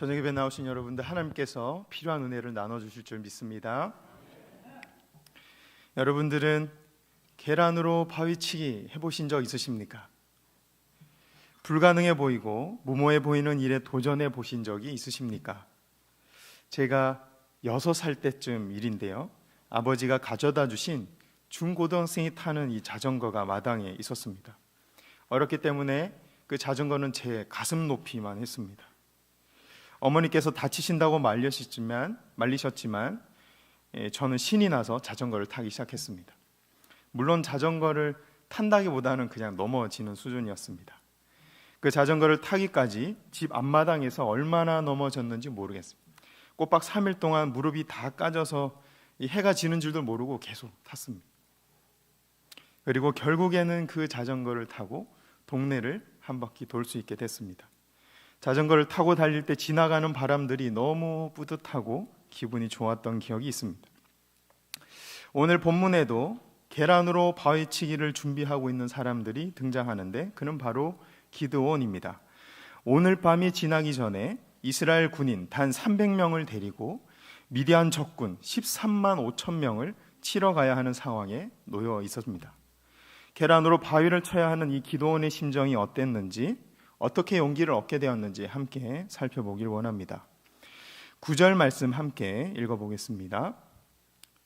저녁 예배 나오신 여러분들, 하나님께서 필요한 은혜를 나눠주실 줄 믿습니다. 여러분들은 계란으로 바위치기 해보신 적 있으십니까? 불가능해 보이고 무모해 보이는 일에 도전해 보신 적이 있으십니까? 제가 6살 때쯤 일인데요, 아버지가 가져다 주신 중고등학생이 타는 이 자전거가 마당에 있었습니다. 어렸기 때문에 그 자전거는 제 가슴 높이만 했습니다. 어머니께서 다치신다고 말리셨지만 저는 신이 나서 자전거를 타기 시작했습니다. 물론 자전거를 탄다기보다는 그냥 넘어지는 수준이었습니다. 그 자전거를 타기까지 집 앞마당에서 얼마나 넘어졌는지 모르겠습니다. 꼬박 3일 동안 무릎이 다 까져서 이 해가 지는 줄도 모르고 계속 탔습니다. 그리고 결국에는 그 자전거를 타고 동네를 한 바퀴 돌 수 있게 됐습니다. 자전거를 타고 달릴 때 지나가는 바람들이 너무 뿌듯하고 기분이 좋았던 기억이 있습니다. 오늘 본문에도 계란으로 바위치기를 준비하고 있는 사람들이 등장하는데, 그는 바로 기드온입니다. 오늘 밤이 지나기 전에 이스라엘 군인 단 300명을 데리고 미디안 적군 13만 5천 명을 치러 가야 하는 상황에 놓여 있었습니다. 계란으로 바위를 쳐야 하는 이 기드온의 심정이 어땠는지, 어떻게 용기를 얻게 되었는지 함께 살펴보길 원합니다. 9절 말씀 함께 읽어보겠습니다.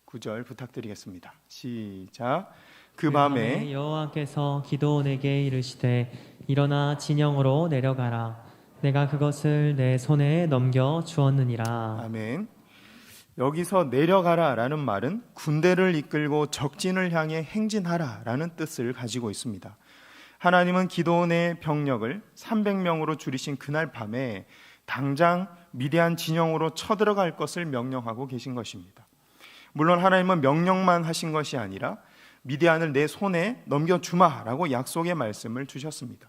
9절 부탁드리겠습니다. 시작. 그 밤에 여호와께서 기드온에게 이르시되 일어나 진영으로 내려가라. 내가 그것을 내 손에 넘겨 주었느니라. 아멘. 여기서 내려가라 라는 말은 군대를 이끌고 적진을 향해 행진하라 라는 뜻을 가지고 있습니다. 하나님은 기드온의 병력을 300명으로 줄이신 그날 밤에 당장 미디안 진영으로 쳐들어갈 것을 명령하고 계신 것입니다. 물론 하나님은 명령만 하신 것이 아니라 미디안을 내 손에 넘겨주마라고 약속의 말씀을 주셨습니다.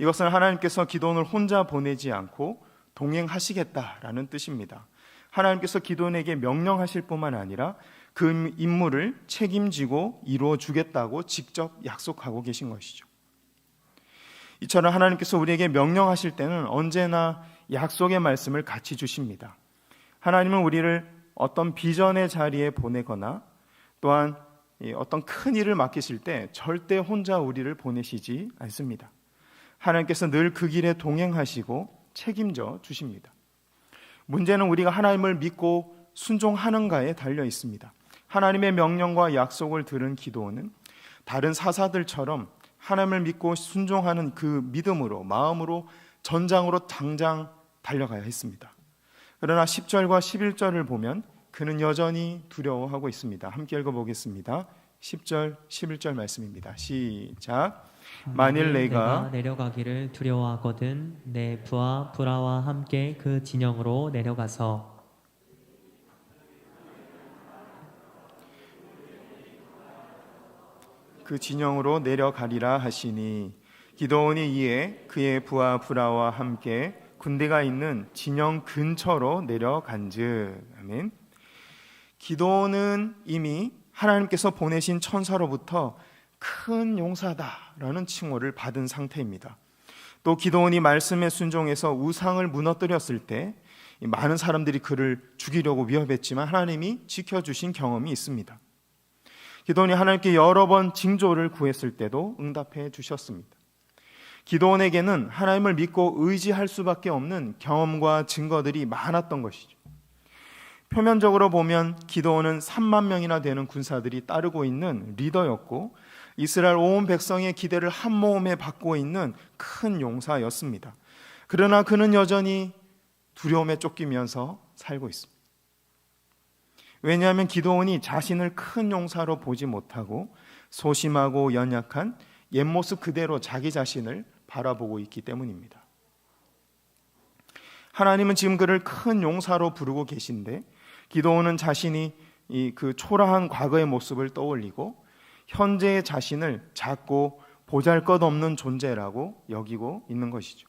이것은 하나님께서 기드온을 혼자 보내지 않고 동행하시겠다라는 뜻입니다. 하나님께서 기드온에게 명령하실 뿐만 아니라 그 임무를 책임지고 이루어 주겠다고 직접 약속하고 계신 것이죠. 이처럼 하나님께서 우리에게 명령하실 때는 언제나 약속의 말씀을 같이 주십니다. 하나님은 우리를 어떤 비전의 자리에 보내거나 또한 어떤 큰 일을 맡기실 때 절대 혼자 우리를 보내시지 않습니다. 하나님께서 늘 그 길에 동행하시고 책임져 주십니다. 문제는 우리가 하나님을 믿고 순종하는가에 달려 있습니다. 하나님의 명령과 약속을 들은 기드온은 다른 사사들처럼 하나님을 믿고 순종하는 그 믿음으로, 마음으로 전장으로 당장 달려가야 했습니다. 그러나 10절과 11절을 보면 그는 여전히 두려워하고 있습니다. 함께 읽어보겠습니다. 10절, 11절 말씀입니다. 시작. 만일 내가 내려가기를 두려워하거든 내 부하 브라와 함께 그 진영으로 내려가서 그 진영으로 내려가리라 하시니, 기드온이 이에 그의 부하 브라와 함께 군대가 있는 진영 근처로 내려간즉. 아멘. 기드온은 이미 하나님께서 보내신 천사로부터 큰 용사다라는 칭호를 받은 상태입니다. 또 기드온이 말씀에 순종해서 우상을 무너뜨렸을 때 많은 사람들이 그를 죽이려고 위협했지만 하나님이 지켜주신 경험이 있습니다. 기드온이 하나님께 여러 번 징조를 구했을 때도 응답해 주셨습니다. 기드온에게는 하나님을 믿고 의지할 수밖에 없는 경험과 증거들이 많았던 것이죠. 표면적으로 보면 기드온은 3만 명이나 되는 군사들이 따르고 있는 리더였고, 이스라엘 온 백성의 기대를 한 몸에 받고 있는 큰 용사였습니다. 그러나 그는 여전히 두려움에 쫓기면서 살고 있습니다. 왜냐하면 기드온이 자신을 큰 용사로 보지 못하고 소심하고 연약한 옛모습 그대로 자기 자신을 바라보고 있기 때문입니다. 하나님은 지금 그를 큰 용사로 부르고 계신데, 기드온은 자신이 그 초라한 과거의 모습을 떠올리고 현재의 자신을 작고 보잘것없는 존재라고 여기고 있는 것이죠.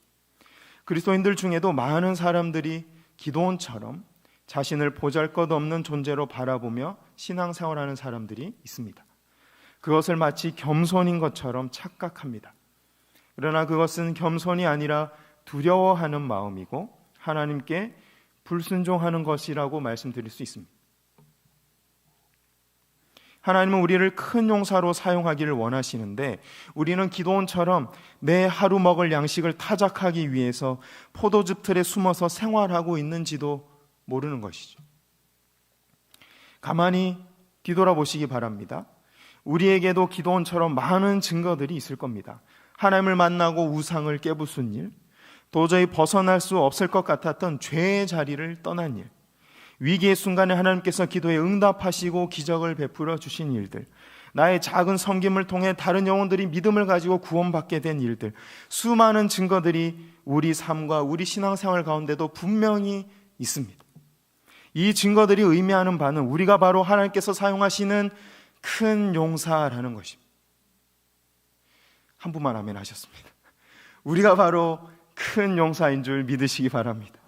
그리스도인들 중에도 많은 사람들이 기드온처럼 자신을 보잘것없는 존재로 바라보며 신앙생활하는 사람들이 있습니다. 그것을 마치 겸손인 것처럼 착각합니다. 그러나 그것은 겸손이 아니라 두려워하는 마음이고 하나님께 불순종하는 것이라고 말씀드릴 수 있습니다. 하나님은 우리를 큰 용사로 사용하기를 원하시는데 우리는 기도원처럼 내 하루 먹을 양식을 타작하기 위해서 포도즙 틀에 숨어서 생활하고 있는지도 모르는 것이죠. 가만히 뒤돌아보시기 바랍니다. 우리에게도 기도원처럼 많은 증거들이 있을 겁니다. 하나님을 만나고 우상을 깨부순 일, 도저히 벗어날 수 없을 것 같았던 죄의 자리를 떠난 일, 위기의 순간에 하나님께서 기도에 응답하시고 기적을 베풀어 주신 일들, 나의 작은 섬김을 통해 다른 영혼들이 믿음을 가지고 구원받게 된 일들, 수많은 증거들이 우리 삶과 우리 신앙생활 가운데도 분명히 있습니다. 이 증거들이 의미하는 바는 우리가 바로 하나님께서 사용하시는 큰 용사라는 것입니다. 한 분만 아멘 하셨습니다. 우리가 바로 큰 용사인 줄 믿으시기 바랍니다.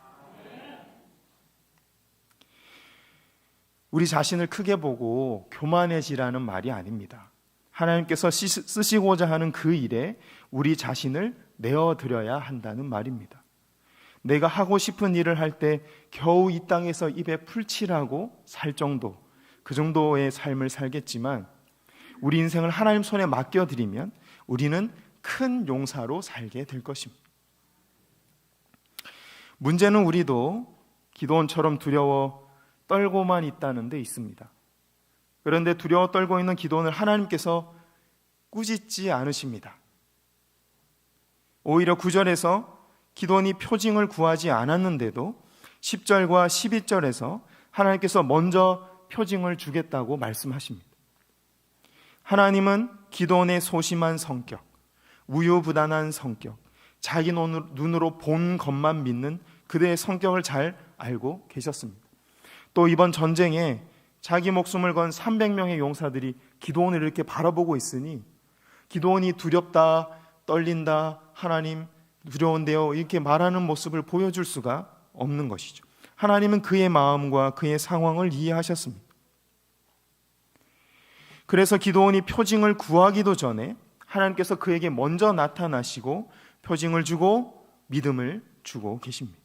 우리 자신을 크게 보고 교만해지라는 말이 아닙니다. 하나님께서 쓰시고자 하는 그 일에 우리 자신을 내어드려야 한다는 말입니다. 내가 하고 싶은 일을 할 때 겨우 이 땅에서 입에 풀칠하고 살 정도, 그 정도의 삶을 살겠지만 우리 인생을 하나님 손에 맡겨드리면 우리는 큰 용사로 살게 될 것입니다. 문제는 우리도 기도원처럼 두려워 떨고만 있다는 데 있습니다. 그런데 두려워 떨고 있는 기도원을 하나님께서 꾸짖지 않으십니다. 오히려 9절에서 기도원이 표징을 구하지 않았는데도 10절과 12절에서 하나님께서 먼저 표징을 주겠다고 말씀하십니다. 하나님은 기도원의 소심한 성격, 우유부단한 성격, 자기 눈으로 본 것만 믿는 그들의 성격을 잘 알고 계셨습니다. 또 이번 전쟁에 자기 목숨을 건 300명의 용사들이 기도원을 이렇게 바라보고 있으니 기도원이 두렵다, 떨린다, 하나님 두려운데요 이렇게 말하는 모습을 보여줄 수가 없는 것이죠. 하나님은 그의 마음과 그의 상황을 이해하셨습니다. 그래서 기도원이 표징을 구하기도 전에 하나님께서 그에게 먼저 나타나시고 표징을 주고 믿음을 주고 계십니다.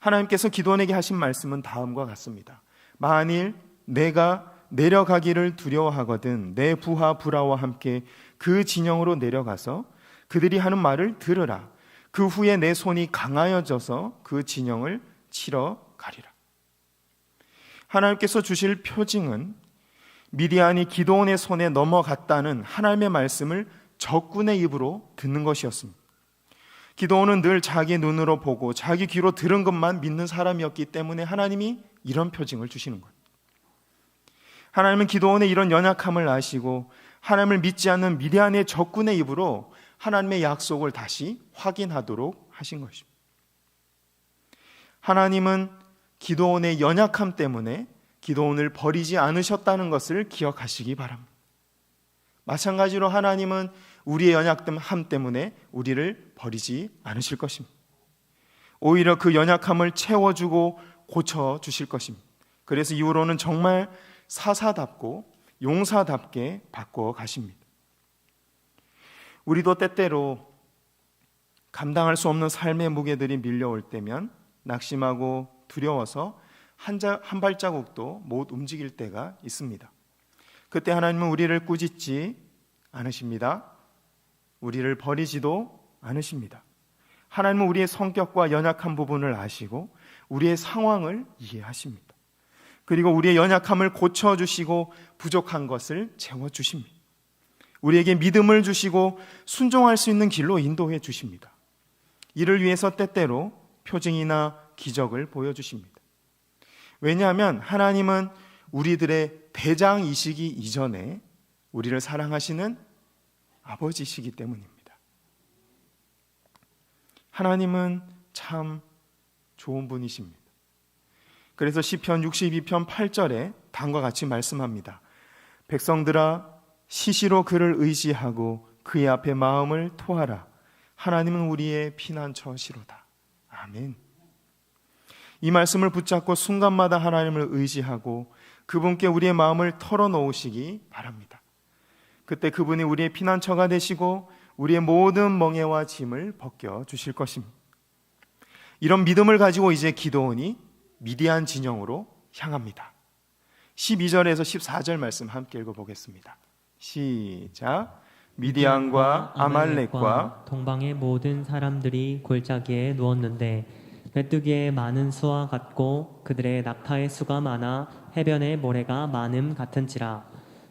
하나님께서 기도원에게 하신 말씀은 다음과 같습니다. 만일 내가 내려가기를 두려워하거든 내 부하 브라와 함께 그 진영으로 내려가서 그들이 하는 말을 들으라. 그 후에 내 손이 강하여져서 그 진영을 치러 가리라. 하나님께서 주실 표징은 미디안이 기도원의 손에 넘어갔다는 하나님의 말씀을 적군의 입으로 듣는 것이었습니다. 기도원은 늘 자기 눈으로 보고 자기 귀로 들은 것만 믿는 사람이었기 때문에 하나님이 이런 표징을 주시는 거예요. 하나님은 기도원의 이런 연약함을 아시고 하나님을 믿지 않는 미디안의 적군의 입으로 하나님의 약속을 다시 확인하도록 하신 것입니다. 하나님은 기도원의 연약함 때문에 기도원을 버리지 않으셨다는 것을 기억하시기 바랍니다. 마찬가지로 하나님은 우리의 연약함 때문에 우리를 버리지 않으실 것입니다. 오히려 그 연약함을 채워주고 고쳐주실 것입니다. 그래서 이후로는 정말 사사답고 용사답게 바꿔 가십니다. 우리도 때때로 감당할 수 없는 삶의 무게들이 밀려올 때면 낙심하고 두려워서 한 발자국도 못 움직일 때가 있습니다. 그때 하나님은 우리를 꾸짖지 않으십니다. 우리를 버리지도 않으십니다. 하나님은 우리의 성격과 연약한 부분을 아시고 우리의 상황을 이해하십니다. 그리고 우리의 연약함을 고쳐주시고 부족한 것을 채워주십니다. 우리에게 믿음을 주시고 순종할 수 있는 길로 인도해 주십니다. 이를 위해서 때때로 표징이나 기적을 보여주십니다. 왜냐하면 하나님은 우리들의 대장이시기 이전에 우리를 사랑하시는 아버지시기 때문입니다. 하나님은 참 좋은 분이십니다. 그래서 시편 62편 8절에 다음과 같이 말씀합니다. 백성들아 시시로 그를 의지하고 그의 앞에 마음을 토하라. 하나님은 우리의 피난처시로다. 아멘. 이 말씀을 붙잡고 순간마다 하나님을 의지하고 그분께 우리의 마음을 털어놓으시기 바랍니다. 그때 그분이 우리의 피난처가 되시고 우리의 모든 멍에와 짐을 벗겨주실 것입니다. 이런 믿음을 가지고 이제 기드온이 미디안 진영으로 향합니다. 12절에서 14절 말씀 함께 읽어보겠습니다. 시작. 미디안과 아말렉과 동방의 모든 사람들이 골짜기에 누웠는데 메뚜기의 많은 수와 같고 그들의 낙타의 수가 많아 해변의 모래가 많음 같은지라.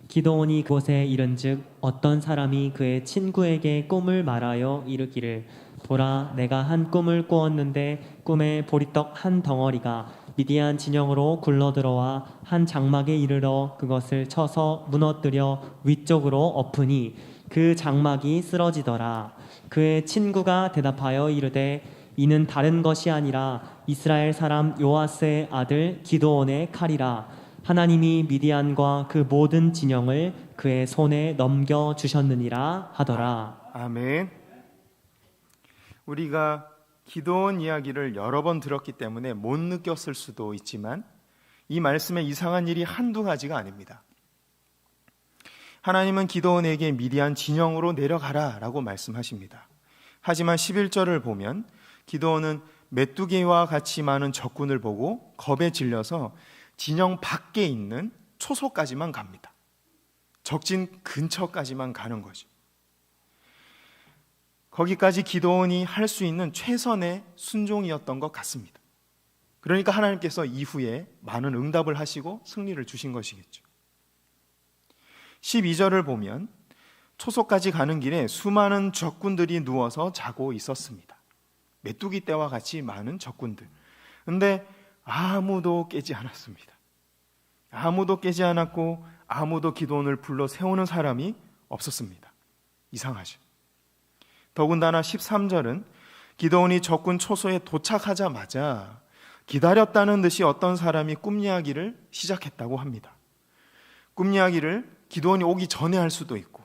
기드온이 그곳에 이른즉 어떤 사람이 그의 친구에게 꿈을 말하여 이르기를 보라, 내가 한 꿈을 꾸었는데 꿈에 보리떡 한 덩어리가 미디안 진영으로 굴러들어와 한 장막에 이르러 그것을 쳐서 무너뜨려 위쪽으로 엎으니 그 장막이 쓰러지더라. 그의 친구가 대답하여 이르되 이는 다른 것이 아니라 이스라엘 사람 요아스의 아들 기드온의 칼이라. 하나님이 미디안과 그 모든 진영을 그의 손에 넘겨주셨느니라 하더라. 아멘. 우리가 기드온 이야기를 여러 번 들었기 때문에 못 느꼈을 수도 있지만 이 말씀에 이상한 일이 한두 가지가 아닙니다. 하나님은 기드온에게 미디안 진영으로 내려가라 라고 말씀하십니다. 하지만 11절을 보면 기드온은 메뚜기와 같이 많은 적군을 보고 겁에 질려서 진영 밖에 있는 초소까지만 갑니다. 적진 근처까지만 가는 거죠. 거기까지 기드온이 할 수 있는 최선의 순종이었던 것 같습니다. 그러니까 하나님께서 이후에 많은 응답을 하시고 승리를 주신 것이겠죠. 12절을 보면 초소까지 가는 길에 수많은 적군들이 누워서 자고 있었습니다. 메뚜기 떼와 같이 많은 적군들. 근데 아무도 깨지 않았습니다. 아무도 깨지 않았고 아무도 기드온을 불러 세우는 사람이 없었습니다. 이상하죠. 더군다나 13절은 기드온이 적군 초소에 도착하자마자 기다렸다는 듯이 어떤 사람이 꿈 이야기를 시작했다고 합니다. 꿈 이야기를 기드온이 오기 전에 할 수도 있고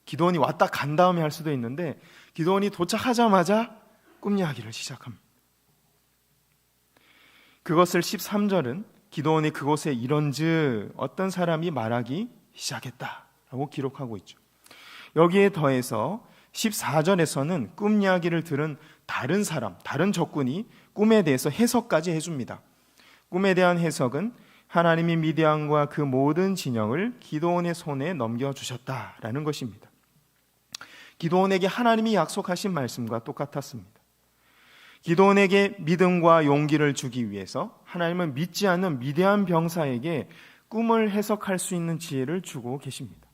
기드온이 왔다 간 다음에 할 수도 있는데 기드온이 도착하자마자 꿈 이야기를 시작합니다. 그것을 13절은 기드온이 그곳에 이런즉 어떤 사람이 말하기 시작했다라고 기록하고 있죠. 여기에 더해서 14절에서는 꿈 이야기를 들은 다른 사람, 다른 적군이 꿈에 대해서 해석까지 해줍니다. 꿈에 대한 해석은 하나님이 미디안과 그 모든 진영을 기드온의 손에 넘겨주셨다라는 것입니다. 기드온에게 하나님이 약속하신 말씀과 똑같았습니다. 기드온에게 믿음과 용기를 주기 위해서 하나님은 믿지 않는 미디안 병사에게 꿈을 해석할 수 있는 지혜를 주고 계십니다.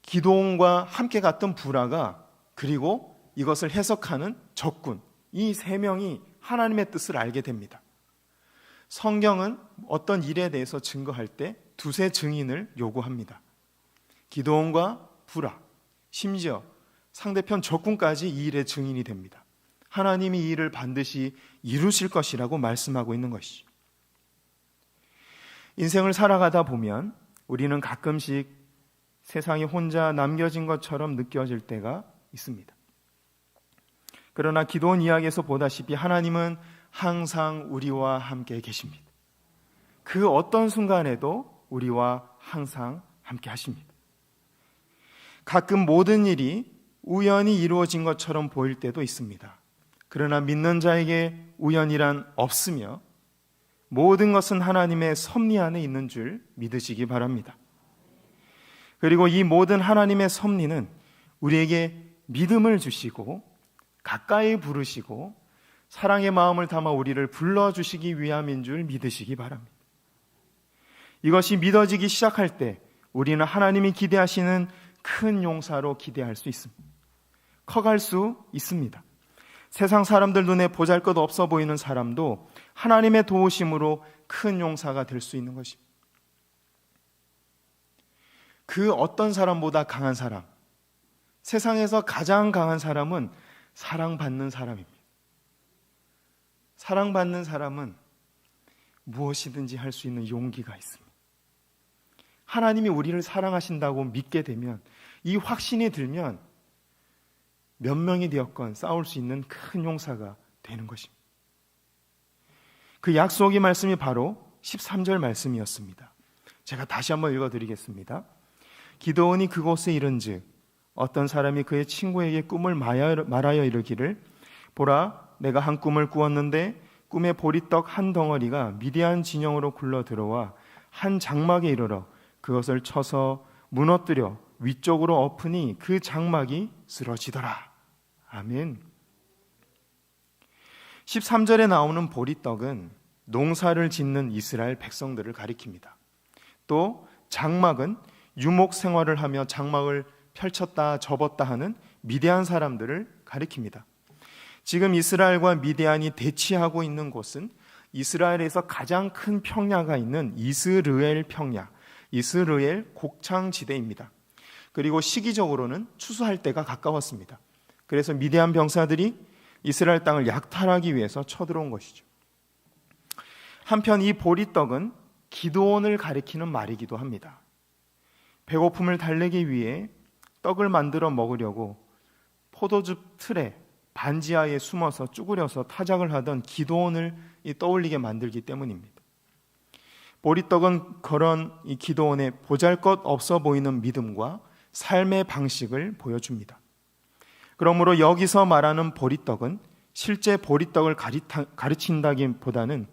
기드온과 함께 갔던 부라가 그리고 이것을 해석하는 적군, 이 세 명이 하나님의 뜻을 알게 됩니다. 성경은 어떤 일에 대해서 증거할 때 두세 증인을 요구합니다. 기드온과 부라, 심지어 상대편 적군까지 이 일의 증인이 됩니다. 하나님이 이 일을 반드시 이루실 것이라고 말씀하고 있는 것이죠. 인생을 살아가다 보면 우리는 가끔씩 세상에 혼자 남겨진 것처럼 느껴질 때가 있습니다. 그러나 기드온 이야기에서 보다시피 하나님은 항상 우리와 함께 계십니다. 그 어떤 순간에도 우리와 항상 함께 하십니다. 가끔 모든 일이 우연히 이루어진 것처럼 보일 때도 있습니다. 그러나 믿는 자에게 우연이란 없으며 모든 것은 하나님의 섭리 안에 있는 줄 믿으시기 바랍니다. 그리고 이 모든 하나님의 섭리는 우리에게 믿음을 주시고 가까이 부르시고 사랑의 마음을 담아 우리를 불러주시기 위함인 줄 믿으시기 바랍니다. 이것이 믿어지기 시작할 때 우리는 하나님이 기대하시는 큰 용사로 기대할 수 있습니다. 커갈 수 있습니다. 세상 사람들 눈에 보잘것 없어 보이는 사람도 하나님의 도우심으로 큰 용사가 될 수 있는 것입니다. 그 어떤 사람보다 강한 사람, 세상에서 가장 강한 사람은 사랑받는 사람입니다. 사랑받는 사람은 무엇이든지 할 수 있는 용기가 있습니다. 하나님이 우리를 사랑하신다고 믿게 되면, 이 확신이 들면 몇 명이 되었건 싸울 수 있는 큰 용사가 되는 것입니다. 그 약속의 말씀이 바로 13절 말씀이었습니다. 제가 다시 한번 읽어드리겠습니다. 기드온이 그곳에 이른즉 어떤 사람이 그의 친구에게 꿈을 말하여 이르기를 보라, 내가 한 꿈을 꾸었는데 꿈에 보리떡 한 덩어리가 미디안 진영으로 굴러 들어와 한 장막에 이르러 그것을 쳐서 무너뜨려 위쪽으로 엎으니 그 장막이 쓰러지더라. 아멘. 13절에 나오는 보리떡은 농사를 짓는 이스라엘 백성들을 가리킵니다. 또 장막은 유목 생활을 하며 장막을 펼쳤다 접었다 하는 미디안 사람들을 가리킵니다. 지금 이스라엘과 미디안이 대치하고 있는 곳은 이스라엘에서 가장 큰 평야가 있는 이스르엘 평야, 이스르엘 곡창지대입니다. 그리고 시기적으로는 추수할 때가 가까웠습니다. 그래서 미디안 병사들이 이스라엘 땅을 약탈하기 위해서 쳐들어온 것이죠. 한편 이 보리떡은 기드온을 가리키는 말이기도 합니다. 배고픔을 달래기 위해 떡을 만들어 먹으려고 포도즙 틀에 반지하에 숨어서 쭈그려서 타작을 하던 기드온을 떠올리게 만들기 때문입니다. 보리떡은 그런 이 기드온의 보잘것없어 보이는 믿음과 삶의 방식을 보여줍니다. 그러므로 여기서 말하는 보리떡은 실제 보리떡을 가르친다기보다는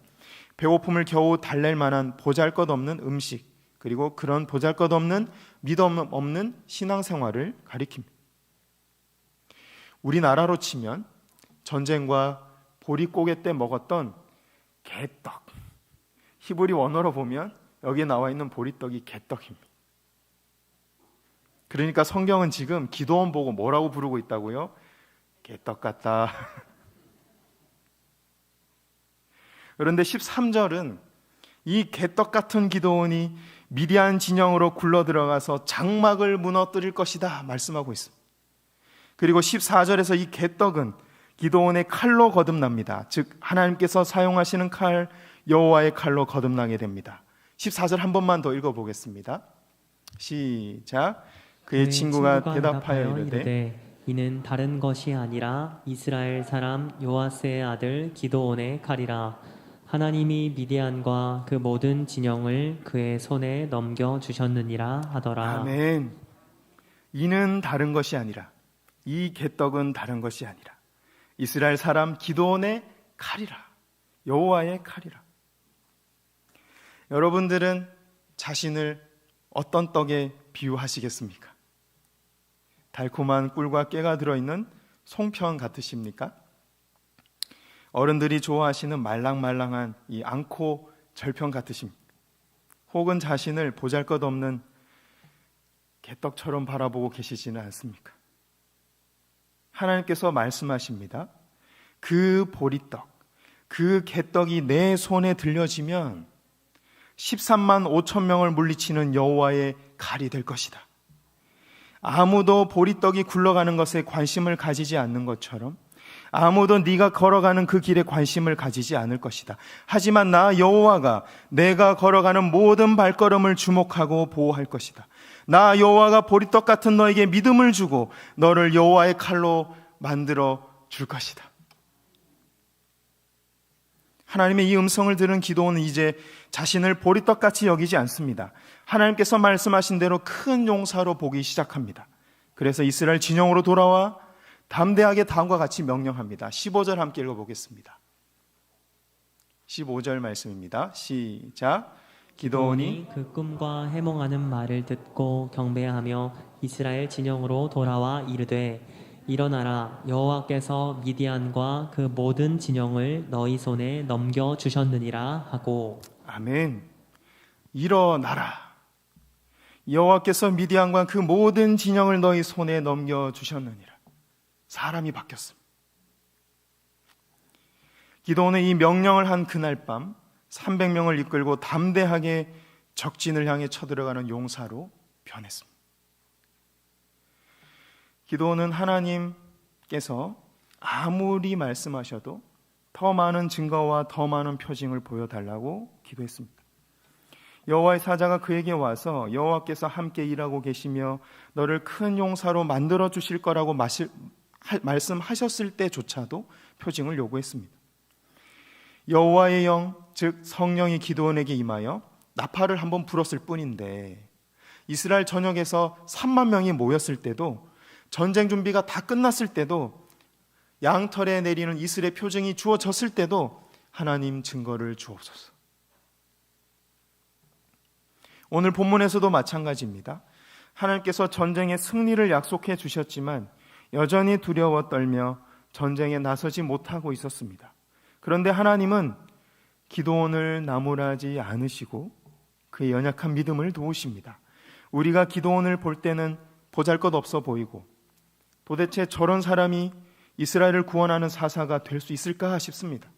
배고픔을 겨우 달랠 만한 보잘것없는 음식, 그리고 그런 보잘것없는 믿음 없는 신앙생활을 가리킵니다. 우리나라로 치면 전쟁과 보릿고개 때 먹었던 개떡, 히브리 원어로 보면 여기에 나와 있는 보리떡이 개떡입니다. 그러니까 성경은 지금 기드온 보고 뭐라고 부르고 있다고요? 개떡 같다. 그런데 13절은 이 개떡 같은 기드온이 미디안 진영으로 굴러 들어가서 장막을 무너뜨릴 것이다 말씀하고 있습니다. 그리고 14절에서 이 개떡은 기드온의 칼로 거듭납니다. 즉 하나님께서 사용하시는 칼, 여호와의 칼로 거듭나게 됩니다. 14절 한 번만 더 읽어보겠습니다. 시작. 그의 친구가 대답하여 이르되 이는 다른 것이 아니라 이스라엘 사람 요아스의 아들 기드온의 칼이라. 하나님이 미디안과 그 모든 진영을 그의 손에 넘겨주셨느니라 하더라. 아멘. 이는 다른 것이 아니라, 이 개떡은 다른 것이 아니라 이스라엘 사람 기드온의 칼이라, 여호와의 칼이라. 여러분들은 자신을 어떤 떡에 비유하시겠습니까? 달콤한 꿀과 깨가 들어있는 송편 같으십니까? 어른들이 좋아하시는 말랑말랑한 이 앙코 절편 같으십니까? 혹은 자신을 보잘것없는 개떡처럼 바라보고 계시지는 않습니까? 하나님께서 말씀하십니다. 그 보리떡, 그 개떡이 내 손에 들려지면 13만 5천 명을 물리치는 여호와의 칼이 될 것이다. 아무도 보리떡이 굴러가는 것에 관심을 가지지 않는 것처럼 아무도 네가 걸어가는 그 길에 관심을 가지지 않을 것이다. 하지만 나 여호와가 내가 걸어가는 모든 발걸음을 주목하고 보호할 것이다. 나 여호와가 보리떡 같은 너에게 믿음을 주고 너를 여호와의 칼로 만들어 줄 것이다. 하나님의 이 음성을 들은 기드온은 이제 자신을 보리떡같이 여기지 않습니다. 하나님께서 말씀하신 대로 큰 용사로 보기 시작합니다. 그래서 이스라엘 진영으로 돌아와 담대하게 다음과 같이 명령합니다. 15절 함께 읽어보겠습니다. 15절 말씀입니다. 시작. 기드온이 그 꿈과 해몽하는 말을 듣고 경배하며 이스라엘 진영으로 돌아와 이르되 일어나라, 여호와께서 미디안과 그 모든 진영을 너희 손에 넘겨주셨느니라 하고. 아멘. 일어나라, 여호와께서 미디안과 그 모든 진영을 너희 손에 넘겨주셨느니라. 사람이 바뀌었습니다. 기드온은 이 명령을 한 그날 밤 300명을 이끌고 담대하게 적진을 향해 쳐들어가는 용사로 변했습니다. 기드온은 하나님께서 아무리 말씀하셔도 더 많은 증거와 더 많은 표징을 보여달라고 기도했습니다. 여호와의 사자가 그에게 와서 여호와께서 함께 일하고 계시며 너를 큰 용사로 만들어 주실 거라고 말씀하셨을 때조차도 표징을 요구했습니다. 여호와의 영, 즉 성령이 기드온에게 임하여 나팔을 한번 불었을 뿐인데 이스라엘 전역에서 3만 명이 모였을 때도, 전쟁 준비가 다 끝났을 때도 양털에 내리는 이슬의 표징이 주어졌을 때도 하나님 증거를 주옵소서. 오늘 본문에서도 마찬가지입니다. 하나님께서 전쟁의 승리를 약속해 주셨지만 여전히 두려워 떨며 전쟁에 나서지 못하고 있었습니다. 그런데 하나님은 기드온을 나무라지 않으시고 그의 연약한 믿음을 도우십니다. 우리가 기드온을 볼 때는 보잘것없어 보이고 도대체 저런 사람이 이스라엘을 구원하는 사사가 될 수 있을까 싶습니다.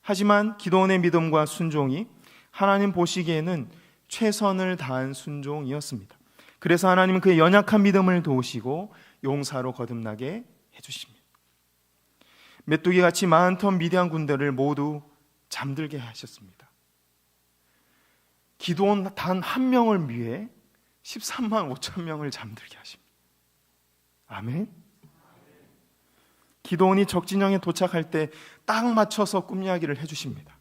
하지만 기드온의 믿음과 순종이 하나님 보시기에는 최선을 다한 순종이었습니다. 그래서 하나님은 그의 연약한 믿음을 도우시고 용사로 거듭나게 해주십니다. 메뚜기같이 40,000 미디안 군대를 모두 잠들게 하셨습니다. 기드온 단 한 명을 위해 13만 5천 명을 잠들게 하십니다. 아멘. 기드온이 적진영에 도착할 때 딱 맞춰서 꿈 이야기를 해주십니다.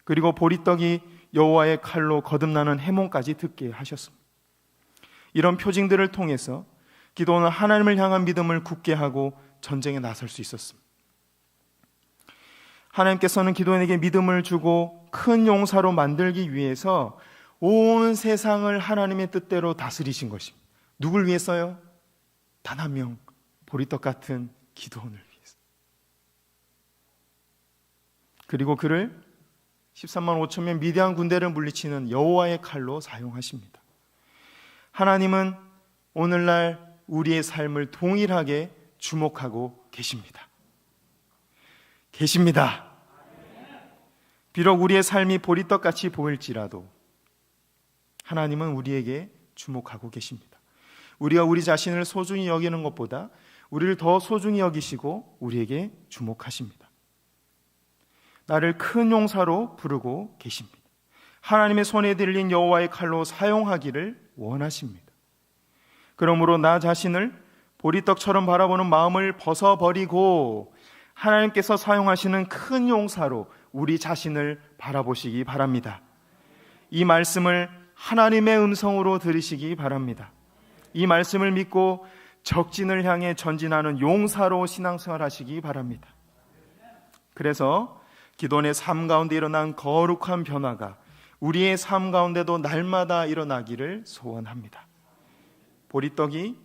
그리고 보리떡이 여호와의 칼로 거듭나는 해몽까지 듣게 하셨습니다. 이런 표징들을 통해서 기드온은 하나님을 향한 믿음을 굳게 하고 전쟁에 나설 수 있었습니다. 하나님께서는 기드온에게 믿음을 주고 큰 용사로 만들기 위해서 온 세상을 하나님의 뜻대로 다스리신 것입니다. 누굴 위해서요? 단 한 명, 보리떡 같은 기드온을 위해서. 그리고 그를 13만 5천 명 미디안 군대를 물리치는 여호와의 칼로 사용하십니다. 하나님은 오늘날 우리의 삶을 동일하게 주목하고 계십니다. 계십니다. 비록 우리의 삶이 보리떡같이 보일지라도 하나님은 우리에게 주목하고 계십니다. 우리가 우리 자신을 소중히 여기는 것보다 우리를 더 소중히 여기시고 우리에게 주목하십니다. 나를 큰 용사로 부르고 계십니다. 하나님의 손에 들린 여호와의 칼로 사용하기를 원하십니다. 그러므로 나 자신을 보리떡처럼 바라보는 마음을 벗어버리고 하나님께서 사용하시는 큰 용사로 우리 자신을 바라보시기 바랍니다. 이 말씀을 하나님의 음성으로 들으시기 바랍니다. 이 말씀을 믿고 적진을 향해 전진하는 용사로 신앙생활 하시기 바랍니다. 그래서 기드온의 삶 가운데 일어난 거룩한 변화가 우리의 삶 가운데도 날마다 일어나기를 소원합니다. 보리떡이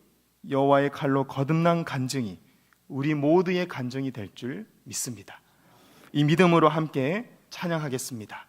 여호와의 칼로 거듭난 간증이 우리 모두의 간증이 될 줄 믿습니다. 이 믿음으로 함께 찬양하겠습니다.